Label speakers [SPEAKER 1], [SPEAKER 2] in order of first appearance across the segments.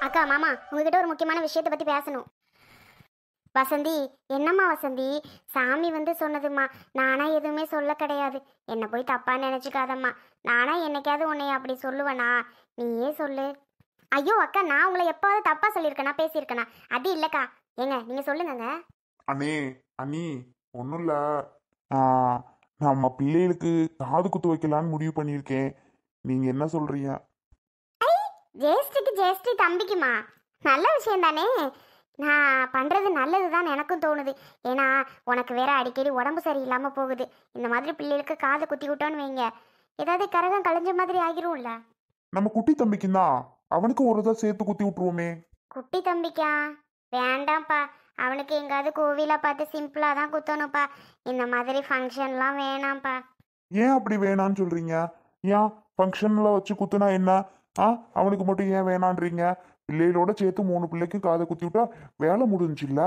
[SPEAKER 1] அக்கா மாமா உங்ககிட்ட ஒரு முக்கியமான விஷயத்தை பற்றி பேசணும். வசந்தி, என்னம்மா வசந்தி, சாமி வந்து சொன்னதும்மா. நானா எதுவுமே சொல்ல கிடையாது. என்னை போய் தப்பாக நினச்சிக்காதம்மா. நானா என்னைக்காவது உன்னை அப்படி சொல்லுவேனா? நீயே சொல்லு. ஐயோ அக்கா, நான் உங்களை எப்பாவது தப்பாக சொல்லியிருக்கேனா, பேசியிருக்கேனா? அது இல்லைக்கா. ஏங்க நீங்கள் சொல்லுங்கங்க.
[SPEAKER 2] அண்ணே, அண்ணி, ஒன்றும் இல்லை. நம்ம பிள்ளைகளுக்கு காது குத்து வைக்கலான்னு முடிவு பண்ணியிருக்கேன். நீங்கள் என்ன சொல்கிறீங்க?
[SPEAKER 1] ஜேஷ்டிக்கு ஜேஷ்டி தம்பிக்குமா? நல்ல விஷயம் தானே. நான் பண்ணுறது நல்லது தான் எனக்கும் தோணுது. ஏன்னா உனக்கு வேற அடிக்கடி உடம்பு சரியில்லாமல் போகுது. இந்த மாதிரி பிள்ளைகளுக்கு காது குத்தி விட்டோன்னு வைங்க, ஏதாவது கரகம் கலைஞ்ச மாதிரி ஆகிரும்ல.
[SPEAKER 2] நம்ம குட்டி தம்பிக்கு தான், அவனுக்கு ஒரு இதை சேர்த்து குத்தி விட்டுருவோமே.
[SPEAKER 1] குட்டி தம்பிக்கா? வேண்டாம்ப்பா. அவனுக்கு எங்காவது கோவிலாக பார்த்து சிம்பிளாக தான் குத்தணும்ப்பா. இந்த மாதிரி ஃபங்க்ஷன்லாம் வேணாம்ப்பா.
[SPEAKER 2] ஏன் அப்படி வேணான்னு சொல்கிறீங்க? ஏன் ஃபங்க்ஷனில் வச்சு குத்துனா என்ன? அவனுக்கு மட்டும் ஏன் வேணான்றீங்க? பிள்ளைகளோட சேர்த்து 3 பிள்ளைக்கும் காதை குத்தி விட்டா வேலை முடிஞ்சுல்ல.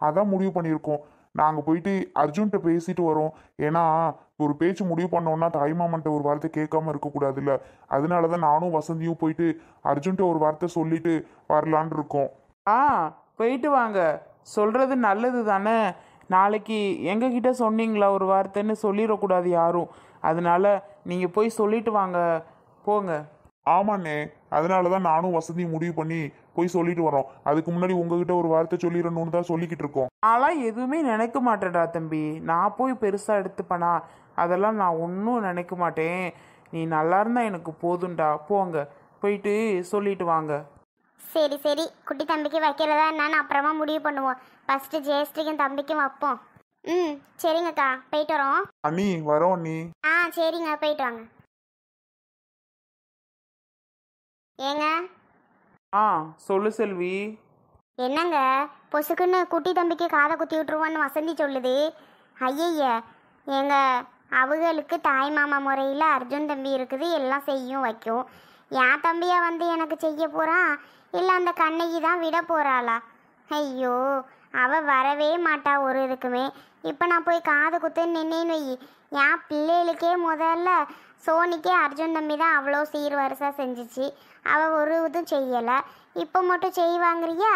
[SPEAKER 2] அதான் முடிவு பண்ணியிருக்கோம். நாங்கள் போயிட்டு அர்ஜுன்கிட்ட பேசிட்டு வரோம். ஏன்னா ஒரு பேச்சு முடிவு பண்ணோன்னா தாய்மாமன்ட்ட ஒரு வார்த்தை கேட்காம இருக்கக்கூடாதுல்ல. அதனால தான் நானும் வசந்தியும் போயிட்டு அர்ஜுன்கிட்ட ஒரு வார்த்தை சொல்லிட்டு வரலான் இருக்கோம்.
[SPEAKER 3] போயிட்டு வாங்க. சொல்கிறது நல்லது தானே. நாளைக்கு எங்ககிட்ட சொன்னீங்களா ஒரு வார்த்தைன்னு சொல்லிடக்கூடாது யாரும். அதனால நீங்கள் போய் சொல்லிட்டு வாங்க, போங்க.
[SPEAKER 2] ஆமாண்ணே, அதனால தான் நானும் வசதியும் முடிவு பண்ணி போய் சொல்லிட்டு வரோம். அதுக்கு முன்னாடி உங்ககிட்ட ஒரு வார்த்தை சொல்லிடணும்னு தான் சொல்லிக்கிட்டு இருக்கோம்.
[SPEAKER 3] நான்லாம் எதுவுமே நினைக்க மாட்டேன்டா தம்பி. நான் போய் பெருசாக எடுத்துப்பேனா? அதெல்லாம் நான் ஒன்றும் நினைக்க மாட்டேன். நீ நல்லா இருந்தா எனக்கு போதும்டா. போங்க, போயிட்டு சொல்லிட்டு வாங்க.
[SPEAKER 1] சரி சரி, குட்டி தம்பிக்கு வைக்கிறதா என்னன்னு அப்புறமா முடிவு பண்ணுவோம். ஃபஸ்ட்டு ஜேஷ்டிக்கும் தம்பிக்கும் வைப்போம். சரிங்கக்கா, போயிட்டு வரோம்.
[SPEAKER 2] அண்ணி வரோம் அண்ணி.
[SPEAKER 1] சரிங்க, போயிட்டு வாங்க. ஏங்க
[SPEAKER 3] சொல்லு செல்வி.
[SPEAKER 1] என்னங்க பொசுக்குன்னு குட்டி தம்பிக்கு காதை குத்தி விட்டுருவோன்னு வசந்தி சொல்லுது. ஐயய்ய, ஏங்க அவங்களுக்கு தாய் மாமா முறையில் அர்ஜுன் தம்பி இருக்குது, எல்லாம் செய்யும் வைக்கும். என் தம்பியை வந்து எனக்கு செய்ய போகிறான், இல்லை அந்த கண்ணகி தான் விட போகிறாளா? ஐயோ, அவள் வரவே மாட்டா ஒரு இதுக்குமே. இப்போ நான் போய் காது குத்துன்னு நின்னேன்னு வை, என் பிள்ளைகளுக்கே முதல்ல சோனிக்கே அர்ஜுன் தம்பி தான் அவ்வளோ சீர் வரிசை செஞ்சிச்சு. அவள் ஒரு இதுவும் செய்யலை, இப்போ மட்டும் செய்வாங்கறியா?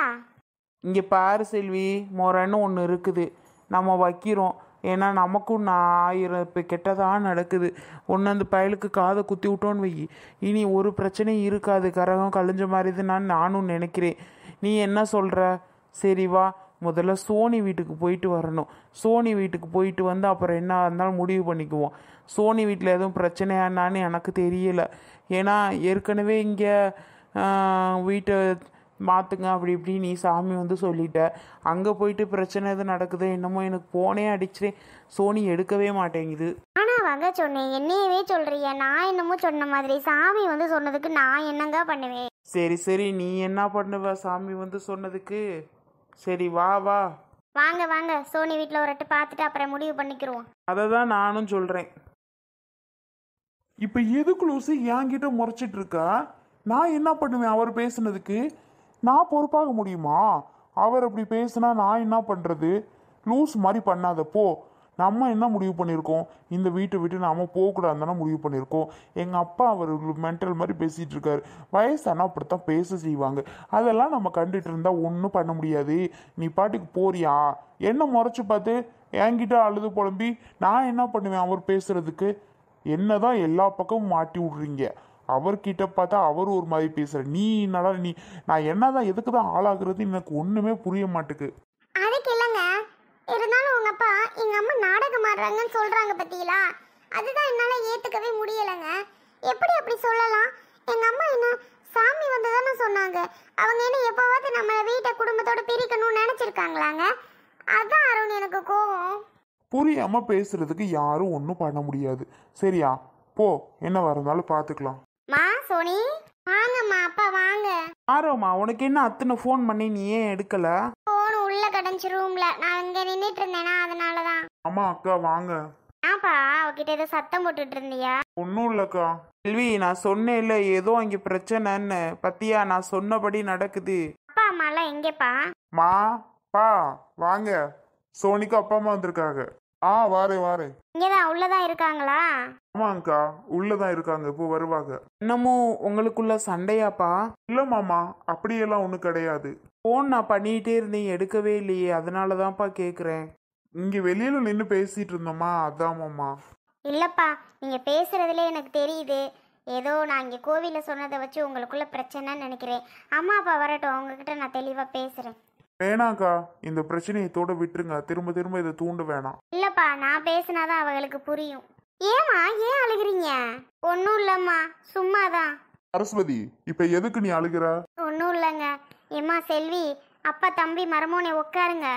[SPEAKER 3] இங்கே பாரு செல்வி, முறைன்னு ஒன்று இருக்குது. நம்ம வைக்கிறோம். ஏன்னா நமக்கும் நான் 1000 இப்போ கெட்டதாக நடக்குது. ஒன்று அந்த பயலுக்கு காதை குத்தி விட்டோன்னு வை, இனி ஒரு பிரச்சனையும் இருக்காது. கரகம் கழிஞ்ச மாதிரி தான் நானும் நினைக்கிறேன். நீ என்ன சொல்கிற? சரி வா, முதல்ல சோனி வீட்டுக்கு போயிட்டு வரணும். சோனி வீட்டுக்கு போயிட்டு வந்து அப்புறம் என்ன இருந்தாலும் முடிவு பண்ணிக்குவோம். சோனி வீட்டில் எதுவும் பிரச்சனையானான்னு எனக்கு தெரியலை. ஏன்னா ஏற்கனவே இங்கே வீட்டை மாற்றுங்க அப்படி இப்படி நீ சாமி வந்து சொல்லிட்ட. அங்கே போயிட்டு பிரச்சனை எதுவும் நடக்குது என்னமோ. எனக்கு போனே அடிச்சிட்டேன், சோனி எடுக்கவே மாட்டேங்குது.
[SPEAKER 1] ஆனால் வாங்க சொன்னேன், என்னையவே சொல்கிறிய? நான் என்னமோ சொன்ன மாதிரி சாமி வந்து சொன்னதுக்கு நான் என்னங்க பண்ணுவேன்?
[SPEAKER 3] சரி சரி, நீ என்ன பண்ணுவ சாமி வந்து சொன்னதுக்கு? சரி வா வா,
[SPEAKER 1] வாங்க வாங்க, சோனி வீட்டில் ஒரு பார்த்துட்டு அப்புறம் முடிவு பண்ணிக்கிறோம்.
[SPEAKER 3] அதை தான் நானும் சொல்கிறேன்.
[SPEAKER 2] இப்போ எதுக்கு லூசு என்கிட்ட முறைச்சிட்டு இருக்கா? நான் என்ன பண்ணுவேன் அவர் பேசுனதுக்கு? நான் பொறுப்பாக முடியுமா? அவர் அப்படி பேசுனா நான் என்ன பண்ணுறது? லூஸ் மாதிரி பண்ணாத போ. நம்ம என்ன முடிவு பண்ணியிருக்கோம்? இந்த வீட்டை விட்டு நாம போகக்கூடாதுன்னு தானே முடிவு பண்ணியிருக்கோம். எங்கள் அப்பா அவர் மென்டல் மாதிரி பேசிகிட்டு இருக்காரு. வயசானா அப்படித்தான் பேச செய்வாங்க. அதெல்லாம் நம்ம கண்டுட்டு இருந்தால் ஒன்றும் பண்ண முடியாது. நீ பாட்டுக்கு போறியா? என்ன முறைச்சி பார்த்து என்கிட்ட அழுது புலம்பி நான் என்ன பண்ணுவேன் அவர் பேசுறதுக்கு? என்னதான் எல்லா பக்கமும் மாட்டி விடுறீங்க. அவர்கிட்ட பார்த்தா அவர் ஒரு மாதிரி பேசுற, நீ என்னடா நீ? நான் என்னதான் எதுக்கு தான் ஆளாகிறது எனக்கு ஒண்ணுமே புரிய மாட்டுக்கு.
[SPEAKER 1] அதுக்கு இல்லைங்க, இருந்தாலும் உங்க அப்பா எங்க அம்மா நாடகம் ஆடுறாங்கன்னு சொல்றாங்க பத்திங்களா? அதுதான் என்னால ஏத்துக்கவே முடியலைங்க. எப்படி அப்படி சொல்லலாம்? எங்க அம்மா என்ன சாமி வந்து தானே சொன்னாங்க. அவங்க என்ன எப்பவாவது நம்ம வீட்டை குடும்பத்தோட பிரிக்கணும்னு நினைச்சிருக்காங்களாங்க? அதான் அருண் எனக்கு கோவம்.
[SPEAKER 2] புரியாம பேசுறதுக்கு யாரும் ஒன்றும் பண்ண முடியாது. சரியா? போ, என்ன வரந்தாலும் பார்த்துக்கலாம்.
[SPEAKER 1] மா சோனி, வாங்கம்மா. அப்பா வாங்க.
[SPEAKER 3] ஆரோமா, உனக்கு என்ன அத்தனை ஃபோன் பண்ணி நீ ஏன் எடுக்கல?
[SPEAKER 1] போன் உள்ள கடந்துச்சு ரூம்ல, நான் இங்க நின்றுட்டு இருந்தேனா அதனாலதான்.
[SPEAKER 2] அம்மா அக்கா வாங்க.
[SPEAKER 1] ஆப்பா, அவகிட்ட ஏதோ சத்தம் போட்டுட்டு இருந்தியா?
[SPEAKER 2] ஒன்றும் இல்லைக்கா.
[SPEAKER 3] செல்வி, நான் சொன்னேன்ல ஏதோ அங்கே பிரச்சனைன்னு. பத்தியா, நான் சொன்னபடி நடக்குது.
[SPEAKER 1] அப்பா அம்மா எல்லாம் எங்கேப்பா?
[SPEAKER 2] மா பா வாங்க, சோனிக்கு அப்பா அம்மா வந்திருக்காங்க. வாரேன் வாரேன்.
[SPEAKER 1] இங்கதான் உள்ளதான் இருக்காங்களா?
[SPEAKER 2] ஆமாங்கக்கா, உள்ளதான் இருக்காங்க, இப்போ வருவாங்க.
[SPEAKER 3] இன்னமும் உங்களுக்குள்ள சண்டையாப்பா?
[SPEAKER 2] இல்ல மாமா, அப்படியெல்லாம் ஒன்றும் கிடையாது.
[SPEAKER 3] ஃபோன் நான் பண்ணிகிட்டே இருந்தேன், எடுக்கவே இல்லையே, அதனால தான்ப்பா கேட்குறேன்.
[SPEAKER 2] இங்க வெளியில நின்று பேசிட்டு இருந்தோமா, அதான் மாமா.
[SPEAKER 1] இல்லப்பா, நீங்க பேசுறதுல எனக்கு தெரியுது. ஏதோ நான் இங்கே கோவிலில் சொன்னதை வச்சு உங்களுக்குள்ள பிரச்சனைன்னு நினைக்கிறேன். அம்மா அப்பா வரட்டும், அவங்கக்கிட்ட நான் தெளிவாக பேசுகிறேன்.
[SPEAKER 2] வேணாக்கா, இந்த பிரச்சனையை இதோட விட்டுருங்க. திரும்ப திரும்ப இதை தூண்ட வேணாம்.
[SPEAKER 1] இல்லைப்பா, நான் பேசினாதான் அவங்களுக்கு புரியும். ஏம்மா ஏன் அழுகிறீங்க? ஒன்றும் இல்லைம்மா, சும்மாதான்.
[SPEAKER 2] சரஸ்வதி, இப்ப எதுக்கு நீ அழுகிற?
[SPEAKER 1] ஒன்றும் இல்லைங்க. ஏம்மா செல்வி, அப்பா தம்பி மரமோனே உட்காருங்க.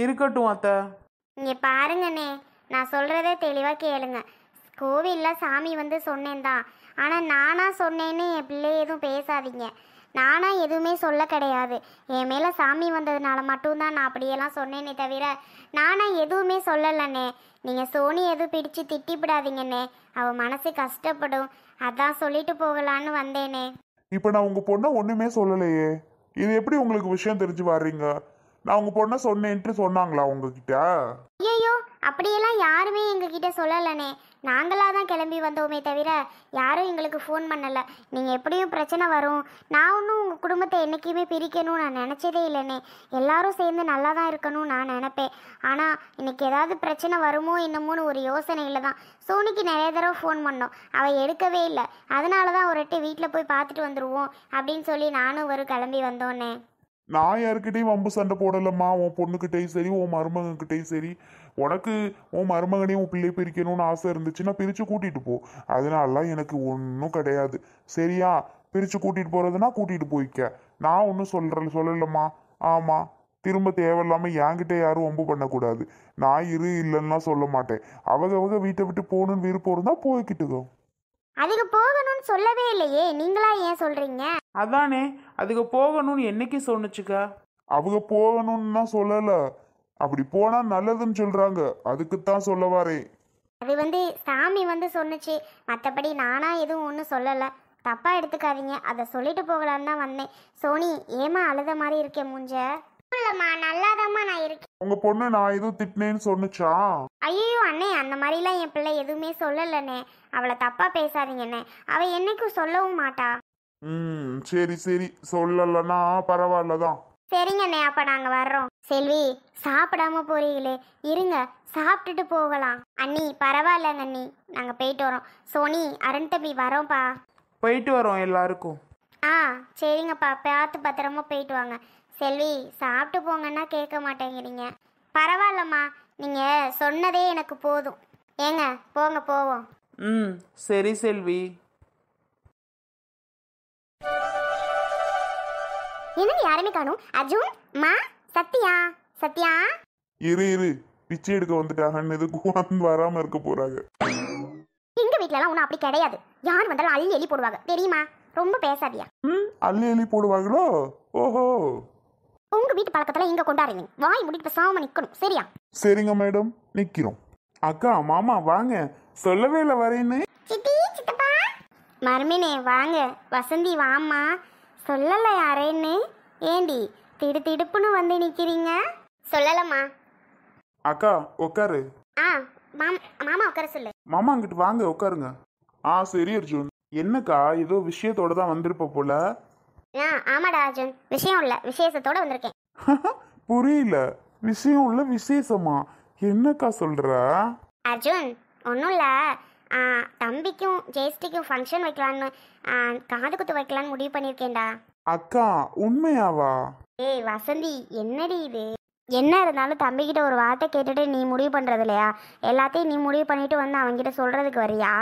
[SPEAKER 3] இருக்கட்டும் அத்தை.
[SPEAKER 1] இங்கே பாருங்கண்ணே, நான் சொல்கிறதே தெளிவாக கேளுங்க. கோவிலில் சாமி வந்து சொன்னேன் தான், ஆனால் நானா சொன்னேன்னு என் பிள்ளை எதுவும் பேசாதீங்க. நானா எதுவுமே சொல்ல கிடையாது. என் மேலே சாமி வந்ததுனால மட்டும்தான் நான் அப்படியெல்லாம் சொன்னேனே தவிர நானா எதுவுமே சொல்லலைண்ணே. நீங்கள் சோனி எதுவும் பிடிச்சு திட்டிவிடாதீங்கண்ணே, அவள் மனசு கஷ்டப்படும். அதான் சொல்லிட்டு போகலான்னு வந்தேனே.
[SPEAKER 2] இப்ப நான் உங்க பொண்ணை ஒண்ணுமே சொல்லலையே, இது எப்படி உங்களுக்கு விஷயம் தெரிஞ்சு வர்றீங்க? நான் உங்க பொண்ணை சொன்னேன்ட்டு சொன்னாங்களா உங்ககிட்ட?
[SPEAKER 1] ஐயோ, அப்படியெல்லாம் யாருமே எங்ககிட்ட சொல்லலைண்ணே. நாங்களாக தான் கிளம்பி வந்தோமே தவிர யாரும் எங்களுக்கு ஃபோன் பண்ணலை. நீங்கள் எப்படியும் பிரச்சனை வரும், நான் ஒன்றும் உங்கள் குடும்பத்தை என்றைக்குமே பிரிக்கணும்னு நான் நினச்சதே இல்லைண்ணே. எல்லாரும் சேர்ந்து நல்லா தான் இருக்கணும்னு நான் நினப்பேன். ஆனால் இன்னைக்கு ஏதாவது பிரச்சனை வருமோ என்னமோன்னு ஒரு யோசனையில் தான் சோனிக்கு நிறைய தடவை ஃபோன் பண்ணோம், அவள் எடுக்கவே இல்லை. அதனால தான் ஒரு வாட்டி வீட்டில் போய் பார்த்துட்டு வந்துடுவோம் அப்படின்னு சொல்லி நானும் ஒரு கிளம்பி வந்தோன்னே.
[SPEAKER 2] நான் யாருக்கிட்டையும் வம்பு சண்டை போடலம்மா. உன் பொண்ணுக்கிட்டையும் சரி, உன் மருமகன்கிட்டையும் சரி. உனக்கு உன் மருமகனையும் உன் பிள்ளை பிரிக்கணும்னு ஆசை இருந்துச்சுன்னா பிரித்து கூட்டிகிட்டு போ. அதனாலலாம் எனக்கு ஒன்றும் கிடையாது, சரியா? பிரித்து கூட்டிகிட்டு போகிறதுனா கூட்டிகிட்டு போய்க்க. நான் ஒன்றும் சொல்லலம்மா. ஆமாம், திரும்ப தேவையில்லாமல் என்கிட்ட யாரும் வம்பு பண்ணக்கூடாது. நான் இல்லைன்னா சொல்ல மாட்டேன். அவங்க வீட்டை விட்டு போகணுன்னு விருப்பம் இருந்தால் போய்கிட்டுதோ.
[SPEAKER 1] அதுக்கு போகணும்னு சொல்லவே இல்லையே, நீங்களா ஏன் சொல்கிறீங்க?
[SPEAKER 3] அதானே, அதுக்கு போகணும்னு என்னைக்கு சொன்னுச்சுக்கா?
[SPEAKER 2] அவங்க போகணும்னு தான் சொல்லலை, அப்படி போனால் நல்லதுன்னு சொல்கிறாங்க, அதுக்குத்தான் சொல்ல வரேன்.
[SPEAKER 1] அது வந்து சாமி வந்து சொன்னுச்சு, மற்றபடி நானா எதுவும் ஒன்றும் சொல்லலை. தப்பாக எடுத்துக்காதீங்க, அதை சொல்லிட்டு போகலான்னு தான் வந்தேன். சோனி, ஏமா அழுத மாதிரி இருக்கேன் மூஞ்ச? இல்லைம்மா, நல்லாதாம்மா நான் இருக்கேன்.
[SPEAKER 2] உங்க பொண்ணு நான் எதுவும் திட்டினேன்னு சொன்னுச்சா?
[SPEAKER 1] ஐயோ அண்ணே, அந்த மாதிரிலாம் என் பிள்ளை எதுவுமே சொல்லலைண்ணே. அவளை தப்பாக பேசாதீங்கண்ணே, அவள் என்னைக்கும் சொல்லவும் மாட்டா.
[SPEAKER 2] சரி சரி, சொல்லலைன்னா பரவாயில்லதான்.
[SPEAKER 1] சரிங்கண்ணே, அப்போ நாங்கள் வர்றோம். செல்வி, சாப்பிடாம போறீங்களே, இருங்க சாப்பிட்டுட்டு போகலாம். அண்ணி பரவாயில்லங்க அண்ணி, நாங்கள் போயிட்டு வரோம். சோனி, அருண் தம்பி வரோம்ப்பா.
[SPEAKER 3] போயிட்டு வரோம் எல்லாருக்கும்.
[SPEAKER 1] சரிங்கப்பா, பார்த்து பத்திரமா போயிட்டு வாங்க. செல்வி, சாப்பிட்டு போங்கன்னா கேட்க மாட்டேங்கிறீங்க. பரவாயில்லம்மா, நீங்கள் சொன்னதே எனக்கு போதும். ஏங்க போங்க, போவோம்.
[SPEAKER 3] சரி செல்வி.
[SPEAKER 1] என்னங்க யாருமே காணும்? அர்ஜுன், மா, சத்யா. சத்யா,
[SPEAKER 2] இரு பிச்சை எடுக்க வந்துட்டாங்கன்னு எதுக்கு வராம இருக்க போறாங்க.
[SPEAKER 1] எங்க வீட்டுல ஒன்றும் அப்படி கிடையாது. யார் வந்தாலும் அள்ளி எலி போடுவாங்க, தெரியுமா? ரொம்ப பேசாதியா.
[SPEAKER 2] அள்ளி போடுவாங்களோ? ஓஹோ,
[SPEAKER 1] உங்க வீட்டு பழக்கத்துல இங்க கொண்டாடுறீங்க. வாய் முடிட்டு பேசாம நிக்கணும், சரியா?
[SPEAKER 2] சரிங்க மேடம், நிக்கிறோம்.
[SPEAKER 3] அக்கா, மாமா வாங்க, சொல்லவே இல்லை வரேன்னு.
[SPEAKER 1] சித்தி, சித்தப்பா, மருமினே வாங்க. வசந்தி வாம்மா, சொல்லல யாரேன்னு. ஏண்டி திடுப்புன்னு வந்து நிக்கிறீங்க? சொல்லலம்மா.
[SPEAKER 2] அக்கா உட்காரு.
[SPEAKER 1] மாமா உட்கார சொல்லு.
[SPEAKER 2] மாமா அங்கிட்டு வாங்க, உட்காருங்க. சரி அர்ஜுன், என்னக்கா ஏதோ விஷயத்தோட தான் வந்திருப்ப போல.
[SPEAKER 1] ஆமாடா அர்ஜுன், விஷயம் இல்ல, விசேஷத்தோட வந்திருக்கேன்.
[SPEAKER 2] புரியல, விஷயம் உள்ள விசேஷமா? என்னக்கா சொல்ற?
[SPEAKER 1] அர்ஜுன், ஒன்றும் இல்லை, தம்பிக்கும் ஜெயஸ்டிக்கும் ஃபங்க்ஷன் வைக்கலான்னு, காது குத்து வைக்கலான்னு முடிவு பண்ணியிருக்கேன்டா.
[SPEAKER 2] அக்கா, உண்மையாவா?
[SPEAKER 1] ஏய் வசந்தி, என்னடி இது? என்ன இருந்தாலும் தம்பிக்கிட்ட ஒரு வார்த்தை கேட்டுட்டு நீ முடிவு பண்ணுறது இல்லையா? எல்லாத்தையும் நீ முடிவு பண்ணிட்டு வந்து அவன்கிட்ட சொல்கிறதுக்கு வரியா?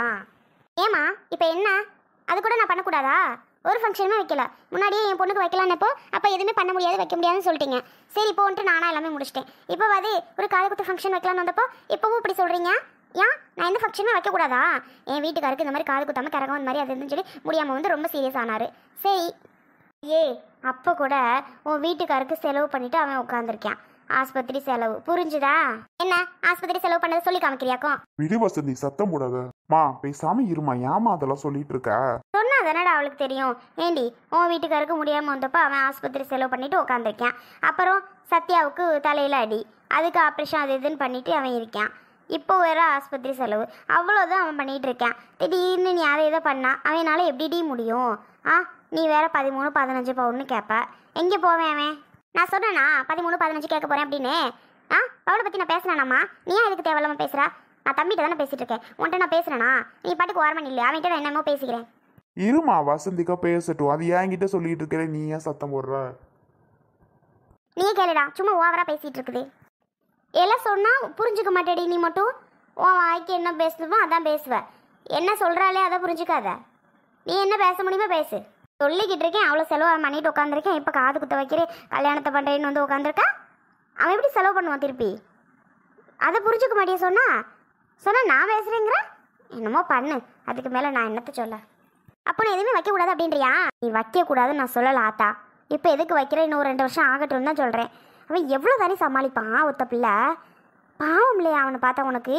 [SPEAKER 1] ஏமா இப்போ என்ன? அது கூட நான் பண்ணக்கூடாதா? ஒரு ஃபங்க்ஷனுமே வைக்கல, முன்னாடியே என் பொண்ணுக்கு வைக்கலான்னப்போ அப்போ எதுவுமே பண்ண முடியாது, வைக்க முடியாதுன்னு சொல்லிட்டீங்க. சரி இப்போன்ட்டு நானா எல்லாமே முடிச்சிட்டேன். இப்போ அது ஒரு காது குத்து ஃபங்க்ஷன் வைக்கலான்னு வந்தப்போ இப்போவும் இப்படி சொல்கிறீங்க. ஏன் நான் எந்த ஃபங்க்ஷனுமே வைக்கக்கூடாதா? என் வீட்டுக்காருக்கு இந்த மாதிரி காது குத்தாமல் கரகம் இந்த மாதிரி அது இருந்துன்னு சொல்லி முடியாமல் வந்து ரொம்ப சீரியஸ் ஆனார். சரி, அப்போ கூட உன் வீட்டுக்காருக்கு செலவு பண்ணிவிட்டு அவன் உட்காந்துருக்கான். ஆஸ்பத்திரி செலவு. புரிஞ்சுதா? என்ன ஆஸ்பத்திரி செலவு பண்ணதை சொல்லி காமிக்கிறியாக்கும்?
[SPEAKER 2] விடு வசந்தி, சத்தம் போடாத. மா பேசாம இருமா, ஏமா அதெல்லாம் சொல்லிட்டு இருக்க?
[SPEAKER 1] சொன்னா தானடா அவளுக்கு தெரியும். ஏண்டி உன் வீட்டுக்காருக்கு முடியாம வந்தப்போ அவன் ஆஸ்பத்திரி செலவு பண்ணிட்டு உட்காந்துருக்கான். அப்புறம் சத்யாவுக்கு தலையில அடி, அதுக்கு ஆப்ரேஷன் அது இதுன்னு பண்ணிட்டு அவன் இருக்கான். இப்போ வேற ஆஸ்பத்திரி செலவு, அவ்வளோதான் அவன் பண்ணிட்டு இருக்கான். திடீர்னு நீ அதை இதை பண்ணா அவனால எப்படிடி முடியும்? நீ வேற 13-15 பவுன்னு கேட்ப. எங்கே போவேன் அவன்? நான் சொன்னேனா 13-15 கேட்க போறேன் அப்படின்னு? அவளை பத்தி நான் பேசுனேனாம்மா? நீ ஏன் இதுக்கு தேவையில்லாம பேசுற? நான் தம்பிகிட்ட தானே பேசிட்டு இருக்கேன், உன்கிட்ட நான் பேசுறேனா? நீ பாட்டுக்கு ஓரமணி இல்லை, அவன்கிட்ட நான் என்னமோ பேசிக்கிறேன்.
[SPEAKER 2] இருமா வசந்திக்கா பேசட்டும். அது என்கிட்ட சொல்லிட்டு இருக்கிற, நீ ஏன் சத்தம் போடுற?
[SPEAKER 1] நீ கேளுடா, சும்மா ஓவரா பேசிட்டு இருக்குது. எல்லாம் சொன்னா புரிஞ்சுக்க மாட்டேடி. நீ மட்டும் உன் வாய்க்கு என்ன பேசணுமோ அதான் பேசுவ. என்ன சொல்றாளே அதை புரிஞ்சுக்காத. நீ என்ன பேச முடியுமோ பேசு. சொல்லிக்கிட்டு இருக்கேன், அவ்வளோ செலவு பண்ணிட்டு உட்காந்துருக்கேன். இப்போ காது குத்த வைக்கிறேன், கல்யாணத்தை பண்ணுறேன்னு வந்து உட்காந்துருக்கா. அவன் எப்படி செலவு பண்ணுவான் திருப்பி? அதை புரிஞ்சுக்க மாட்டிய சொன்னா நான் பேசுறேங்கிற. என்னமோ பண்ணு, அதுக்கு மேலே நான் என்னத்த சொல்ல? அப்போ நான் எதுவுமே வைக்கக்கூடாது அப்படின்றியா? நீ வைக்கக்கூடாதுன்னு நான் சொல்லலை ஆத்தா. இப்போ எதுக்கு வைக்கிறேன்? இன்னும் 2 வருஷம் ஆகட்டும்னு தான் சொல்கிறேன். அவன் எவ்வளோ தானே சமாளிப்பான் ஒத்த பிள்ளை. பாவம் இல்லையா அவனை பார்த்தா உனக்கு?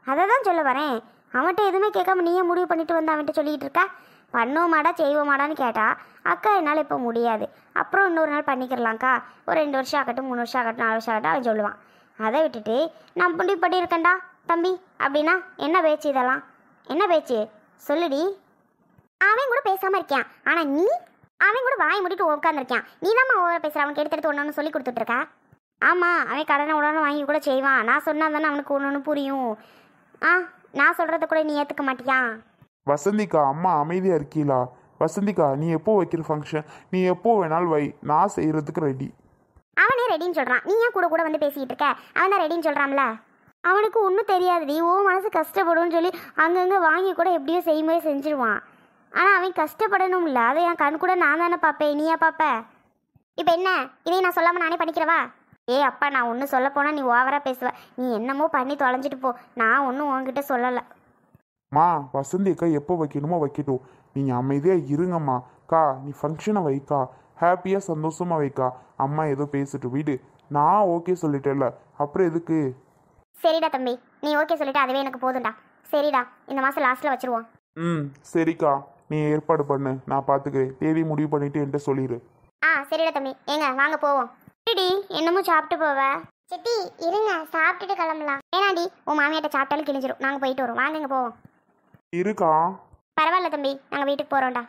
[SPEAKER 1] அதை தான் சொல்ல வரேன். அவன்கிட்ட எதுவுமே கேட்காம நீயே முடிவு பண்ணிட்டு வந்து அவன்கிட்ட சொல்லிகிட்டு இருக்கா. பண்ணுவோமாடா செய்வோமாடான்னு கேட்டா, அக்கா என்னால் இப்போ முடியாது, அப்புறம் இன்னொரு நாள் பண்ணிக்கிறலாம்க்கா, ஒரு 2 வருஷம் ஆகட்டும், 3 வருஷம் ஆகட்டும், 4 வருஷம் ஆகட்டும் அவன் சொல்லுவான். அதை விட்டுட்டு நான் முடிவு பண்ணியிருக்கேன்டா தம்பி அப்படின்னா என்ன பேச்சு? இதெல்லாம் என்ன பேச்சு சொல்லுடி. அவன் கூட பேசாமல் இருக்கான், ஆனால் நீ அவன் கூட வாய் முடிட்டு உட்காந்துருக்கான். நீ தான் ஓவர பேசுகிற. அவனுக்கு எடுத்து ஒன்று சொல்லி கொடுத்துட்ருக்கா. ஆமாம், அவன் கடனை உடனே வாங்கி கூட செய்வான். நான் சொன்னால் தானே அவனுக்கு ஒன்று புரியும். நான் சொல்கிறத கூட நீ ஏற்றுக்க மாட்டியா?
[SPEAKER 2] வசந்திக்கா, அம்மா அமைதியா இருக்கீங்களா? வசந்திக்கா, நீ எப்போ வைக்கிற ஃபங்க்ஷன்? நீ எப்போ வேணாலும் வை, நான் செய்யறதுக்கு ரெடி.
[SPEAKER 1] அவனே ரெடின்னு சொல்கிறான், நீ ஏன் கூட கூட வந்து பேசிக்கிட்டு இருக்க? அவன் தான் ரெடின்னு சொல்கிறான்ல. அவனுக்கு ஒன்றும் தெரியாதுடி. ஓ மனசு கஷ்டப்படும்னு சொல்லி அங்கங்கே வாங்கி கூட எப்படியோ செய்யும்போது செஞ்சிருவான். ஆனால் அவன் கஷ்டப்படணும்ல, அதை என் கண் கூட நான் தானே பார்ப்பேன், நீயா பார்ப்ப? இப்போ என்ன, இதையும் நான் சொல்லாமல் நானே பண்ணிக்கிறவா? அப்பா, நான் ஒன்று சொல்ல போனால் நீ ஓவராக பேசுவ. நீ என்னமோ பண்ணி தொலைஞ்சிட்டு போ, நான் ஒன்றும் உன்கிட்ட சொல்லலை.
[SPEAKER 2] மா வசந்தி அக்கா எப்போ வைக்கணுமோ வைக்கட்டும், நீங்கள் அமைதியாக இருங்கம்மா. கா, நீ ஃபங்க்ஷனை வைக்கா, ஹாப்பியாக சந்தோஷமாக வைக்கா. அம்மா ஏதோ பேசிட்டு வீடு, நான் ஓகே சொல்லிட்டேன்ல, அப்புறம் எதுக்கு?
[SPEAKER 1] சரிடா தம்பி, நீ ஓகே சொல்லிட்டு அதுவே எனக்கு போதும்டா. சரிடா, இந்த மாதம் லாஸ்ட்டில் வச்சுருவோம்.
[SPEAKER 2] சரிக்கா, நீ ஏற்பாடு பண்ணு, நான் பார்த்துக்கிறேன். தேதி முடிவு பண்ணிட்டு என்கிட்ட சொல்லிடு.
[SPEAKER 1] சரிடா தம்பி, வாங்க போவோம். சரிடி, என்னமோ சாப்பிட்டு போவ? சித்தி இருங்க, சாப்பிட்டுட்டு கிளம்பலாம். வேணாடி, உன் மாமியாட்ட சாப்பிட்டாலும் கிழிஞ்சிரும். நாங்கள் போயிட்டு வரோம், வாங்க இங்கே போவோம்.
[SPEAKER 2] இருக்கா?
[SPEAKER 1] பரவாயில்ல தம்பி, நாங்கள் வீட்டுக்கு போகிறோம்டா.